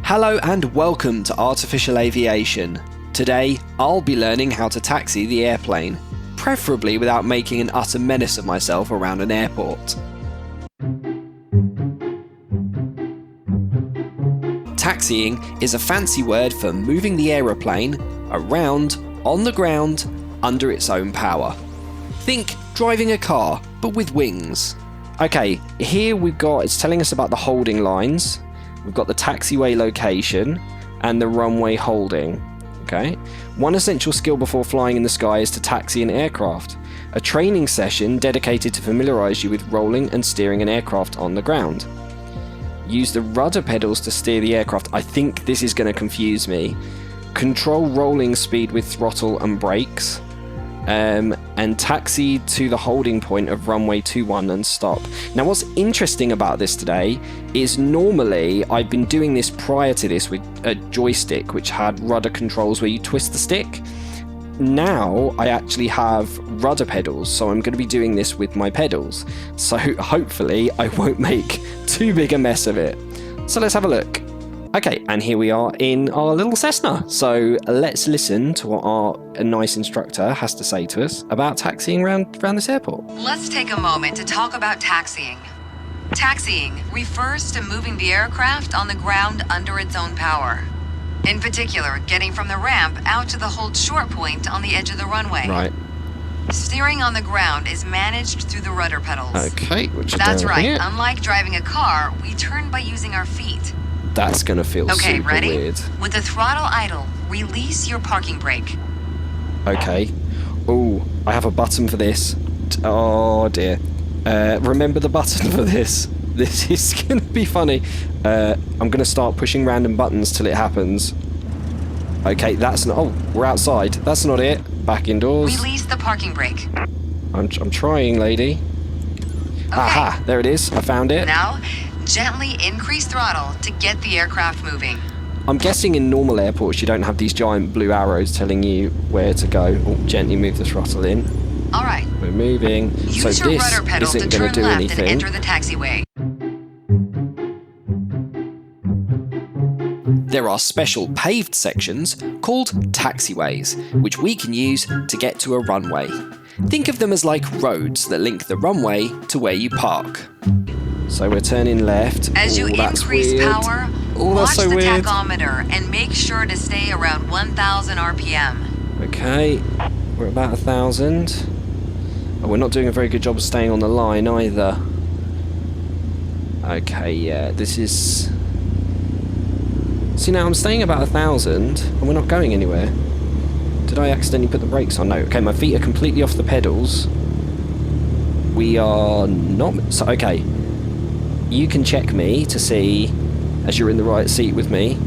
Hello and welcome to Artificial Aviation. Today, I'll be learning how to taxi the airplane, preferably without making an utter menace of myself around an airport. Taxiing is a fancy word for moving the aeroplane around, on the ground, under its own power. Think driving a car, but with wings. Okay, here it's telling us about the holding lines. We've got the taxiway location and the runway holding. Okay. One essential skill before flying in the sky is to taxi an aircraft. A training session dedicated to familiarise you with rolling and steering an aircraft on the ground. Use the rudder pedals to steer the aircraft. I think this is going to confuse me. Control rolling speed with throttle and brakes. And taxi to the holding point of runway 21 and stop. Now what's interesting about this today is normally I've been doing this prior to this with a joystick which had rudder controls where you twist the stick. Now I actually have rudder pedals, so I'm going to be doing this with my pedals. So hopefully I won't make too big a mess of it. So let's have a look. Okay, and here we are in our little Cessna. So let's listen to what our nice instructor has to say to us about taxiing around this airport. Let's take a moment to talk about taxiing. Taxiing refers to moving the aircraft on the ground under its own power. In particular, getting from the ramp out to the hold short point on the edge of the runway. Right. Steering on the ground is managed through the rudder pedals. Okay, which are That's down right. here. Unlike driving a car, we turn by using our feet. That's going to feel super ready? weird. With the throttle idle, release your parking brake. Okay. Oh, I have a button for this. Oh dear. Remember the button for this. This is going to be funny. I'm going to start pushing random buttons till it happens. Okay, that's not... Oh, we're outside. That's not it. Back indoors. Release the parking brake. I'm trying, lady. Okay. Aha, there it is. I found it. Now, gently increase throttle to get the aircraft moving. I'm guessing in normal airports you don't have these giant blue arrows telling you where to go. Oh, gently move the throttle in. All right. We're moving. Use So your this rudder pedal to isn't going turn to do left anything. and enter the taxiway. There are special paved sections called taxiways, which we can use to get to a runway. Think of them as like roads that link the runway to where you park. So we're turning left. As you increase power, watch so the weird. tachometer and make sure to stay around 1,000 RPM. Okay, we're about 1,000. Oh, we're not doing a very good job of staying on the line either. Okay, yeah, this is... See, now I'm staying about 1,000 and we're not going anywhere. Did I accidentally put the brakes on? No. Okay, my feet are completely off the pedals. We are not... So, okay. You can check me to see, as you're in the right seat with me,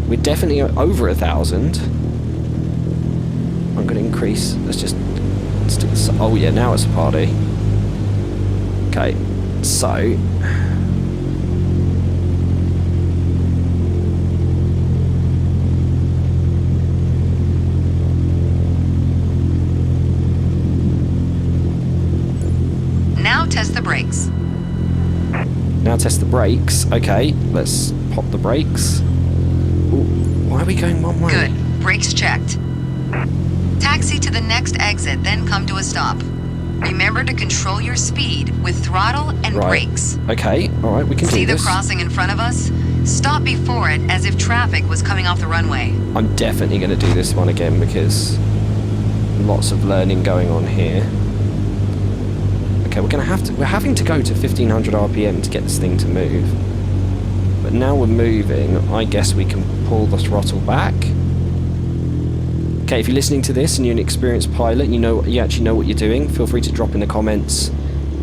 we're definitely over 1,000. I'm going to increase. Let's just stick this... Oh, yeah, now it's a party. Okay, so... Now test the brakes. Now test the brakes. Okay, let's pop the brakes. Ooh, why are we going one way? Good. Brakes checked. Taxi to the next exit, then come to a stop. Remember to control your speed with throttle and brakes. Okay, alright, we can do See the this. crossing in front of us? Stop before it as if traffic was coming off the runway. I'm definitely going to do this one again because lots of learning going on here. Okay, we're having to go to 1,500 RPM to get this thing to move. But now we're moving, I guess we can pull the throttle back. Okay, if you're listening to this and you're an experienced pilot, you actually know what you're doing, feel free to drop in the comments.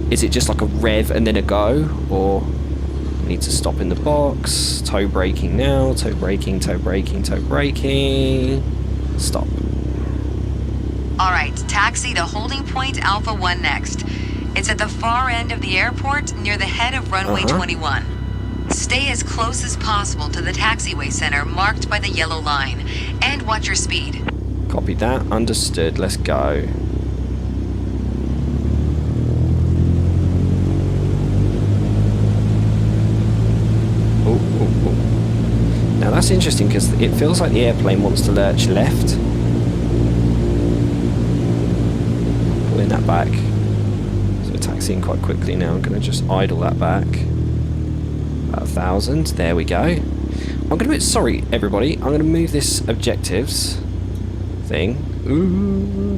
Is it just like a rev and then a go? Or need to stop in the box? Toe braking now, toe braking, toe braking, toe braking. Stop. Alright, taxi to holding point Alpha 1 next. It's at the far end of the airport near the head of runway 21. Stay as close as possible to the taxiway center marked by the yellow line, and watch your speed. Copy that, understood, let's go. that's interesting because it feels like the airplane wants to lurch left. Pulling that back. So we're taxiing quite quickly now. I'm going to just idle that back. About 1,000. There we go. I'm going to sorry everybody. I'm going to move this objectives thing. Ooh.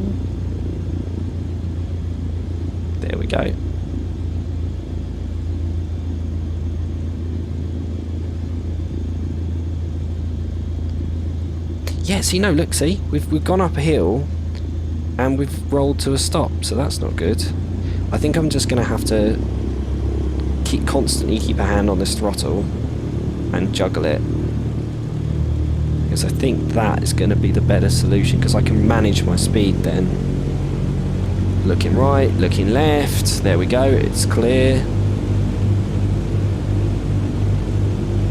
There we go. Yeah, see, no, look, see, we've gone up a hill and we've rolled to a stop, so that's not good. I think I'm just going to have to constantly keep a hand on this throttle and juggle it, because I think that is going to be the better solution, because I can manage my speed then. Looking right, looking left, there we go, it's clear.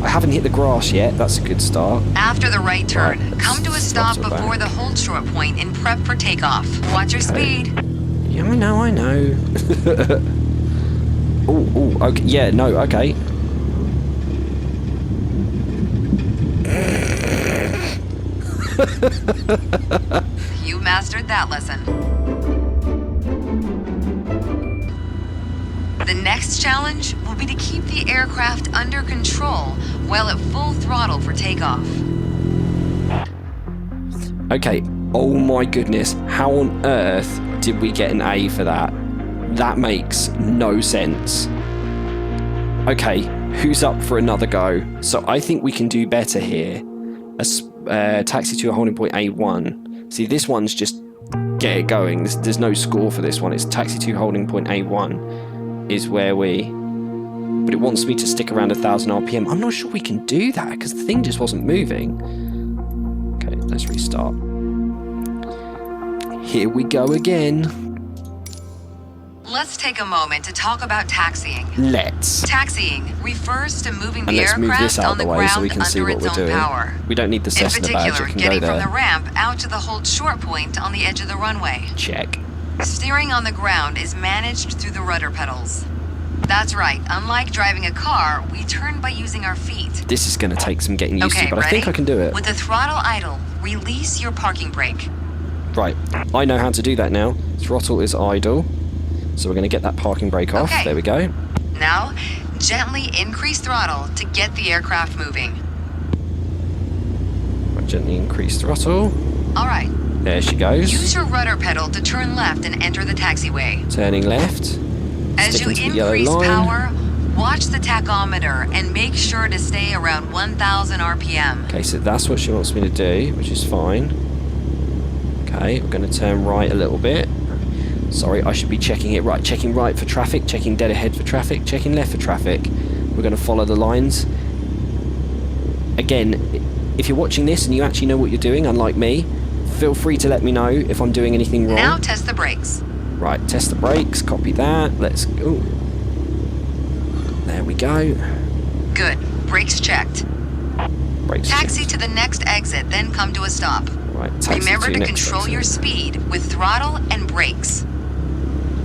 I haven't hit the grass yet, that's a good start. After the right turn, Right, come to a stop before back. the hold short point and prep for takeoff. Watch your speed. Yeah, I know. Oh, okay, yeah, no, okay. You mastered that lesson. The next challenge will be to keep the aircraft under control while at full throttle for takeoff. Okay, oh my goodness, how on earth did we get an A for that? That makes no sense. Okay, who's up for another go? So I think we can do better here. Taxi to a holding point A1. See, this one's just get it going. There's no score for this one. It's taxi to holding point A1 is where we... But it wants me to stick around 1,000 RPM. I'm not sure we can do that because the thing just wasn't moving. Okay, let's restart. Here we go again. Let's take a moment to talk about taxiing. Let's. Taxiing refers to moving And the let's move this aircraft out on of the the way so we ground can see under what its we're own doing. power. We don't need the In Cessna badge, particular, it can getting go from there. the ramp out to the hold short point on the edge of the runway. Check. Steering on the ground is managed through the rudder pedals. That's right, unlike driving a car, we turn by using our feet. This is going to take some getting used Okay, to, but I think ready? I can do it. With the throttle idle, release your parking brake. Right, I know how to do that now. Throttle is idle. So we're going to get that parking brake off. Okay. There we go. Now, gently increase throttle to get the aircraft moving. Right, gently increase throttle. All right. There she goes. Use your rudder pedal to turn left and enter the taxiway. Turning left. As you Sticking to the yellow increase line. power, watch the tachometer and make sure to stay around 1,000 RPM. Okay, so that's what she wants me to do, which is fine. Okay, we're going to turn right a little bit. Sorry, I should be checking it right. Checking right for traffic, checking dead ahead for traffic, checking left for traffic. We're going to follow the lines. Again, if you're watching this and you actually know what you're doing, unlike me, feel free to let me know if I'm doing anything wrong. Now test the brakes. Right, test the brakes, copy that. Let's go. There we go. Good. Brakes checked. Brakes Taxi checked. to the next exit, then come to a stop. Right, taxi Remember to next control exit. your speed with throttle and brakes.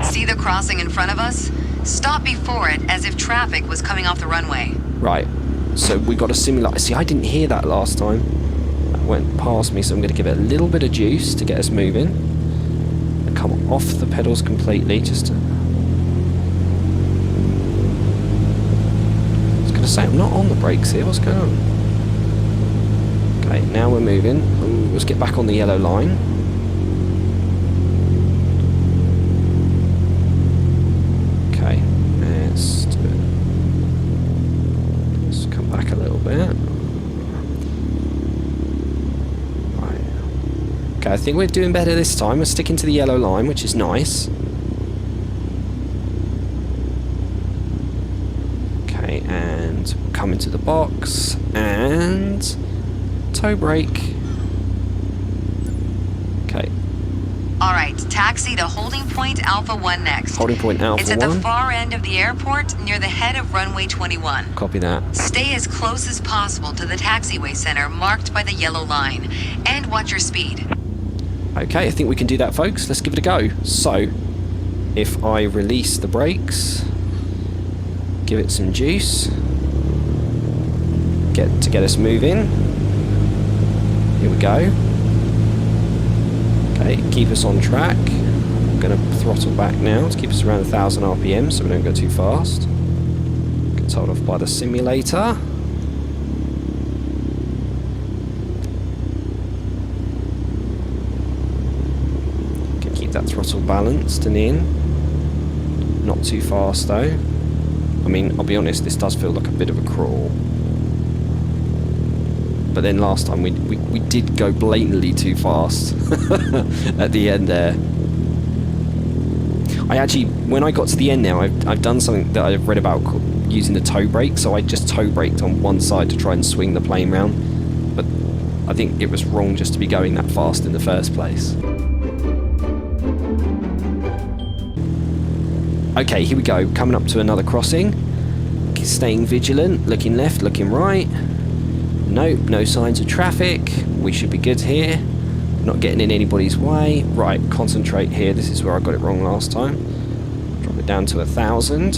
See the crossing in front of us? Stop before it as if traffic was coming off the runway. Right, so we got a similar... See, I didn't hear that last time. That went past me, so I'm going to give it a little bit of juice to get us moving. And come off the pedals completely, just to... I was going to say, I'm not on the brakes here. What's going on? Okay, now we're moving. Ooh, let's get back on the yellow line. Okay, let's do it. Let's come back a little bit. Right. Okay, I think we're doing better this time. We're sticking to the yellow line, which is nice. Okay, and come into the box and toe brake. Okay, All right, taxi to holding point Alpha 1 next. holding point Alpha It's at 1. the far end of the airport near the head of runway 21. Copy that. Stay as close as possible to the taxiway center marked by the yellow line. And watch your speed. Okay, I think we can do that, folks. Let's give it a go. So, if I release the brakes, give it some juice, get us moving. Here we go. Okay, keep us on track. I'm going to throttle back now to keep us around 1,000 RPM so we don't go too fast. Get told off by the simulator. Can keep that throttle balanced and in. Not too fast though. I mean, I'll be honest, this does feel like a bit of a crawl. But then last time we did go blatantly too fast at the end there. I actually, when I got to the end now, I've done something that I've read about using the toe brake. So I just toe braked on one side to try and swing the plane round. But I think it was wrong just to be going that fast in the first place. Okay, here we go. Coming up to another crossing. Staying vigilant, looking left, looking right. Nope, no signs of traffic. We should be good here. Not getting in anybody's way. Right, concentrate here. This is where I got it wrong last time. Drop it down to 1,000.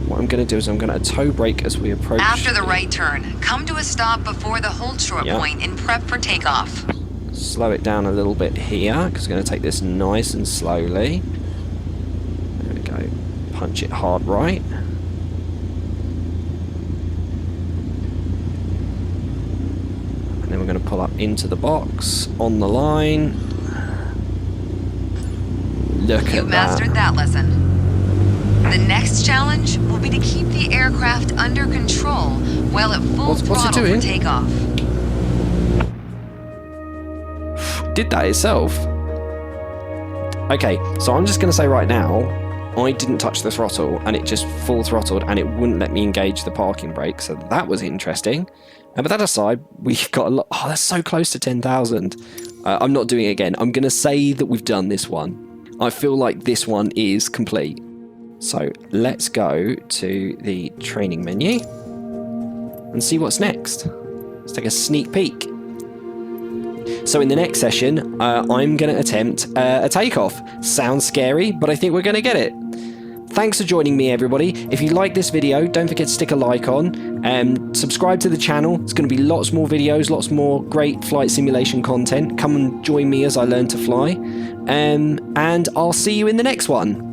What I'm going to do is I'm going to toe brake as we approach. After the right turn, come to a stop before the hold short point and prep for takeoff. Slow it down a little bit here because I'm going to take this nice and slowly. There we go. Punch it hard right. And then we're going to pull up into the box, on the line. Look at that. You've mastered that lesson. The next challenge will be to keep the aircraft under control while at full throttle for takeoff. Did that itself. Okay, so I'm just going to say right now, I didn't touch the throttle and it just full throttled and it wouldn't let me engage the parking brake, so that was interesting. But that aside, we've got a lot. Oh, that's so close to 10,000. I'm not doing it again. I'm going to say that we've done this one. I feel like this one is complete. So let's go to the training menu and see what's next. Let's take a sneak peek. So in the next session, I'm going to attempt a takeoff. Sounds scary, but I think we're going to get it. Thanks for joining me, everybody. If you like this video, don't forget to stick a like on and subscribe to the channel. It's going to be lots more videos, lots more great flight simulation content. Come and join me as I learn to fly. And I'll see you in the next one.